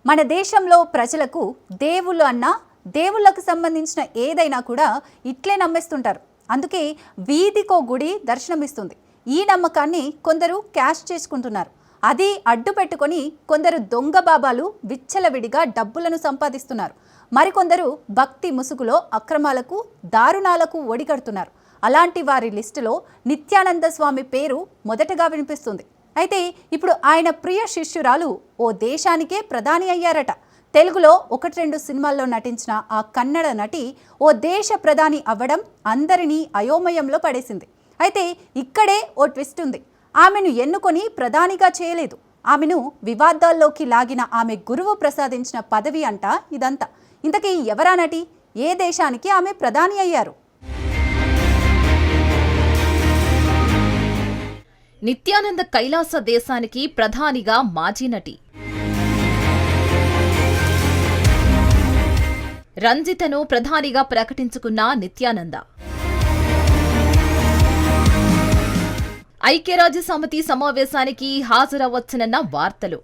మన దేశంలో ప్రజలకు దేవుళ్ళు అన్నా దేవుళ్ళకు సంబంధించిన ఏదైనా కూడా ఇట్లే నమ్మేస్తుంటారు. అందుకే వీధికో గుడి దర్శనమిస్తుంది. ఈ నమ్మకాన్ని కొందరు క్యాష్ చేసుకుంటున్నారు. అది అడ్డు పెట్టుకొని కొందరు దొంగ బాబాలు విచ్చలవిడిగా డబ్బులను సంపాదిస్తున్నారు. మరికొందరు భక్తి ముసుగులో అక్రమాలకు దారుణాలకు ఒడిగడుతున్నారు. అలాంటి వారి లిస్టులో నిత్యానంద స్వామి పేరు మొదటగా వినిపిస్తుంది. అయితే ఇప్పుడు ఆయన ప్రియ శిష్యురాలు ఓ దేశానికే ప్రధాని అయ్యారట. తెలుగులో 1-2 సినిమాల్లో నటించిన ఆ కన్నడ నటి ఓ దేశ ప్రధాని అవ్వడం అందరినీ అయోమయంలో పడేసింది. అయితే ఇక్కడే ఓ ట్విస్ట్ ఉంది. ఆమెను ఎన్నుకొని ప్రధానిగా చేయలేదు. ఆమెను వివాదాల్లోకి లాగిన ఆమె గురువు ప్రసాదించిన పదవి అంట ఇదంతా. ఇంతకీ ఎవరా నటి? ఏ దేశానికి ఆమె ప్రధాని అయ్యారు? నిత్యానంద కైలాస దేశానికి ప్రధానిగా మాజీ నటి రంజితను ప్రధానిగా ప్రకటించుకున్న నిత్యానంద ఐక్యరాజ్య సమితి సమావేశానికి హాజరవ్వచ్చునన్న వార్తలు.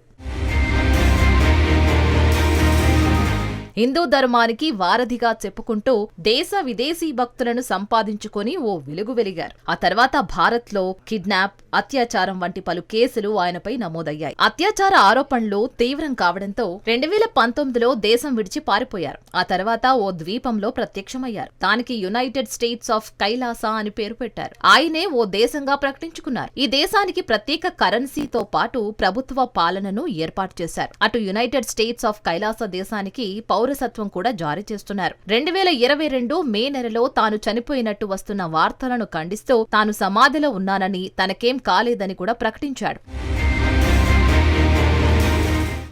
హిందూ ధర్మానికి వారధిగా చెప్పుకుంటూ దేశ విదేశీ భక్తులను సంపాదించుకొని ఓ వెలుగు వెలిగారు. ఆ తర్వాత భారత్లో కిడ్నాప్, అత్యాచారం వంటి పలు కేసులు ఆయనపై నమోదయ్యాయి. అత్యాచార ఆరోపణలు తీవ్రం కావడంతో 2019లో దేశం విడిచి పారిపోయారు. ఆ తర్వాత ఓ ద్వీపంలో ప్రత్యక్షమయ్యారు. దానికి యునైటెడ్ స్టేట్స్ ఆఫ్ కైలాస అని పేరు పెట్టారు. ఆయనే ఓ దేశంగా ప్రకటించుకున్నారు. ఈ దేశానికి ప్రత్యేక కరెన్సీతో పాటు ప్రభుత్వ పాలనను ఏర్పాటు చేశారు. అటు యునైటెడ్ స్టేట్స్ ఆఫ్ కైలాస దేశానికి పౌరసత్వం కూడా జారీ చేస్తున్నారు. 2022 మే నెలలో తాను చనిపోయినట్టు వస్తున్న వార్తలను ఖండిస్తూ తాను సమాధిలో ఉన్నానని, తనకేం కాలేదని కూడా ప్రకటించాడు.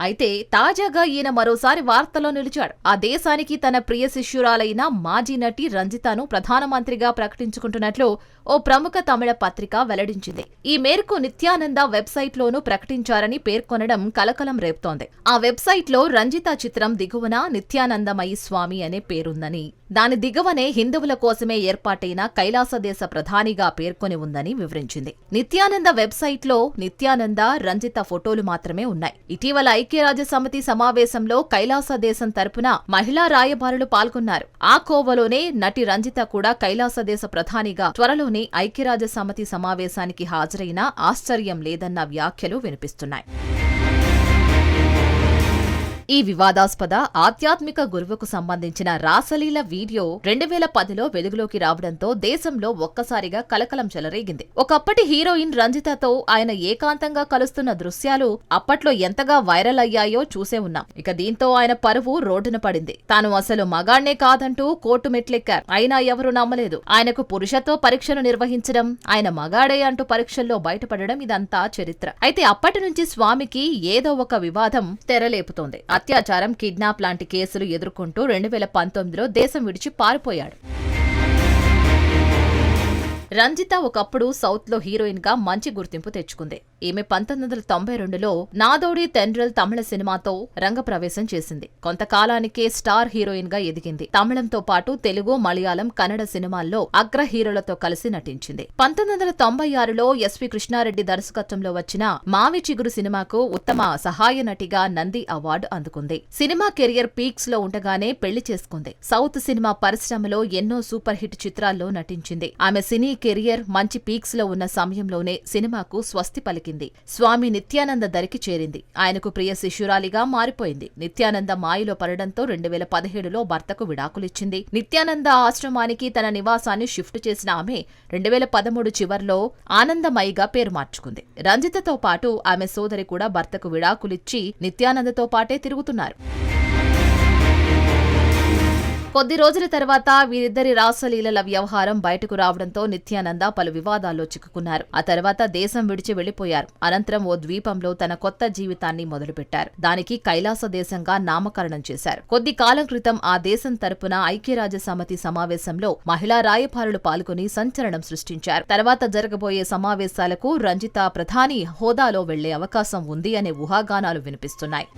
అయితే తాజాగా ఈయన మరోసారి వార్తల్లో నిలిచాడు. ఆ దేశానికి తన ప్రియ శిష్యురాలైన మాజీ నటి రంజితను ప్రధానమంత్రిగా ప్రకటించుకుంటున్నట్లు ఓ ప్రముఖ తమిళ పత్రిక వెల్లడించింది. ఈ మేరకు నిత్యానంద వెబ్సైట్లోనూ ప్రకటించారని పేర్కొనడం కలకలం రేపుతోంది. ఆ వెబ్సైట్లో రంజిత చిత్రం దిగువన నిత్యానందమయి స్వామి అనే పేరుందని, దాని దిగువనే హిందువుల కోసమే ఏర్పాటైన కైలాస దేశ ప్రధానిగా పేర్కొని ఉందని వివరించింది. నిత్యానంద వెబ్సైట్లో నిత్యానంద, రంజిత ఫోటోలు మాత్రమే ఉన్నాయి. ఇటీవల ఐక్యరాజ్య సమితి సమావేశంలో కైలాస దేశం తరపున మహిళా రాయబారులు పాల్గొన్నారు. ఆ కోవలోనే నటి రంజిత కూడా కైలాస దేశ ప్రధానిగా త్వరలోనే ఐక్యరాజ్య సమితి సమావేశానికి హాజరైనా ఆశ్చర్యం లేదన్న వ్యాఖ్యలు వినిపిస్తున్నాయి. ఈ వివాదాస్పద ఆధ్యాత్మిక గురువుకు సంబంధించిన రాసలీల వీడియో 2010లో వెలుగులోకి రావడంతో దేశంలో ఒక్కసారిగా కలకలం చెలరేగింది. ఒకప్పటి హీరోయిన్ రంజితతో ఆయన ఏకాంతంగా కలుస్తున్న దృశ్యాలు అప్పట్లో ఎంతగా వైరల్ అయ్యాయో చూసే ఉన్నాం. ఇక దీంతో ఆయన పరువు రోడ్డున పడింది. తాను అసలు మగాణ్ణే కాదంటూ కోర్టు మెట్లెక్కారు. అయినా ఎవరూ నమ్మలేదు. ఆయనకు పురుషత్వ పరీక్షను నిర్వహించడం, ఆయన మగాడే అంటూ పరీక్షల్లో బయటపడడం ఇదంతా చరిత్ర. అయితే అప్పటి నుంచి స్వామికి ఏదో ఒక వివాదం తెరలేపుతోంది. అత్యాచారం, కిడ్నాప్ లాంటి కేసులు ఎదుర్కొంటూ 2019లో దేశం విడిచి పారిపోయాడు. రంజిత ఒకప్పుడు సౌత్ లో హీరోయిన్ గా మంచి గుర్తింపు తెచ్చుకుంది. ఈమె 1992లో నాదోడి తెండ్రల్ తమిళ సినిమాతో రంగప్రవేశం చేసింది. కొంతకాలానికే స్టార్ హీరోయిన్ గా ఎదిగింది. తమిళంతో పాటు తెలుగు, మలయాళం, కన్నడ సినిమాల్లో అగ్ర హీరోలతో కలిసి నటించింది. 1996లో ఎస్వి కృష్ణారెడ్డి దర్శకత్వంలో వచ్చిన మావి చిగురు సినిమాకు ఉత్తమ సహాయ నటిగా నంది అవార్డు అందుకుంది. సినిమా కెరియర్ పీక్స్ లో ఉండగానే పెళ్లి చేసుకుంది. సౌత్ సినిమా పరిశ్రమలో ఎన్నో సూపర్ హిట్ చిత్రాల్లో నటించింది. ఆమె సినీ కెరియర్ మంచి పీక్స్ లో ఉన్న సమయంలోనే సినిమాకు స్వస్తి పలికింది. స్వామి నిత్యానంద దరికి చేరింది. ఆయనకు ప్రియ శిష్యురాలిగా మారిపోయింది. నిత్యానంద మాయలో పడడంతో 2017లో భర్తకు విడాకులిచ్చింది. నిత్యానంద ఆశ్రమానికి తన నివాసాన్ని షిఫ్ట్ చేసిన ఆమె 2013 చివర్లో ఆనందమయిగా పేరు మార్చుకుంది. రంజితతో పాటు ఆమె సోదరి కూడా భర్తకు విడాకులిచ్చి నిత్యానందతో పాటే తిరుగుతున్నారు. కొద్ది రోజుల తర్వాత వీరిద్దరి రాసలీలల వ్యవహారం బయటకు రావడంతో నిత్యానంద పలు వివాదాల్లో చిక్కుకున్నారు. ఆ తర్వాత దేశం విడిచి వెళ్లిపోయారు. అనంతరం ఓ ద్వీపంలో తన కొత్త జీవితాన్ని మొదలుపెట్టారు. దానికి కైలాస దేశంగా నామకరణం చేశారు. కొద్ది కాలం క్రితం ఆ దేశం తరపున ఐక్యరాజ్య సమితి సమావేశంలో మహిళా రాయబారులు పాల్గొని సంచలనం సృష్టించారు. తర్వాత జరగబోయే సమావేశాలకు రంజిత ప్రధాని హోదాలో వెళ్లే అవకాశం ఉంది అనే ఊహాగానాలు వినిపిస్తున్నాయి.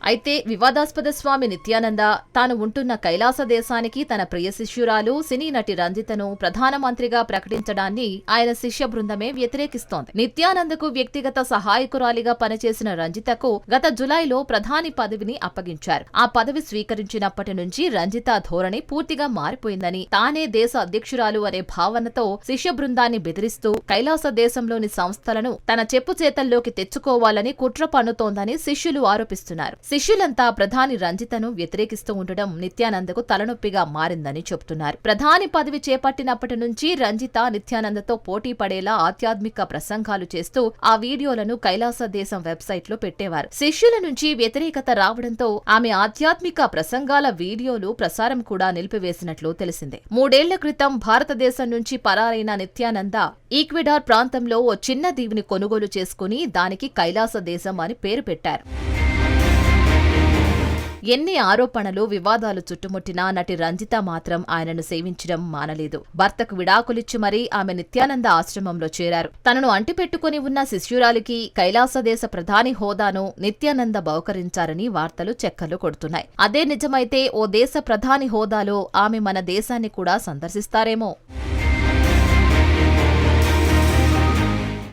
అయితే వివాదాస్పద స్వామి నిత్యానంద తాను ఉంటున్న కైలాస దేశానికి తన ప్రియ శిష్యురాలు సినీ నటి రంజితను ప్రధానమంత్రిగా ప్రకటించడాన్ని ఆయన శిష్య బృందమే వ్యతిరేకిస్తోంది. నిత్యానందకు వ్యక్తిగత సహాయకురాలిగా పనిచేసిన రంజితకు గత జులైలో ప్రధాని పదవిని అప్పగించారు. ఆ పదవి స్వీకరించినప్పటి నుంచి రంజిత ధోరణి పూర్తిగా మారిపోయిందని, తానే దేశ అధ్యక్షురాలు అనే భావనతో శిష్య బృందాన్ని బెదిరిస్తూ కైలాస దేశంలోని సంస్థలను తన చెప్పు చేతల్లోకి తెచ్చుకోవాలని కుట్ర పన్నుతోందని శిష్యులు ఆరోపిస్తున్నారు. శిష్యులంతా ప్రధాని రంజితను వ్యతిరేకిస్తూ ఉండడం నిత్యానందకు తలనొప్పిగా మారిందని చెబుతున్నారు. ప్రధాని పదవి చేపట్టినప్పటి నుంచి రంజిత నిత్యానందతో పోటీ పడేలా ఆధ్యాత్మిక ప్రసంగాలు చేస్తూ ఆ వీడియోలను కైలాస దేశం వెబ్సైట్ లో పెట్టేవారు. శిష్యుల నుంచి వ్యతిరేకత రావడంతో ఆమె ఆధ్యాత్మిక ప్రసంగాల వీడియోలు ప్రసారం కూడా నిలిపివేసినట్లు తెలిసిందే. 3 ఏళ్ల క్రితం భారతదేశం నుంచి పరారైన నిత్యానంద ఈక్వెడార్ ప్రాంతంలో ఓ చిన్న దీవిని కొనుగోలు చేసుకుని దానికి కైలాస దేశం అని పేరు పెట్టారు. ఎన్ని ఆరోపణలు, వివాదాలు చుట్టుముట్టినా నటి రంజిత మాత్రం ఆయనను సేవించడం మానలేదు. భర్తకు విడాకులిచ్చి మరీ ఆమె నిత్యానంద ఆశ్రమంలో చేరారు. తనను అంటిపెట్టుకుని ఉన్న శిష్యురాలికి కైలాసదేశ ప్రధాని హోదాను నిత్యానంద బహుకరించారని వార్తలు చెక్కర్లు కొడుతున్నాయి. అదే నిజమైతే ఓ దేశ ప్రధాని హోదాలో ఆమె మన దేశాన్ని కూడా సందర్శిస్తారేమో.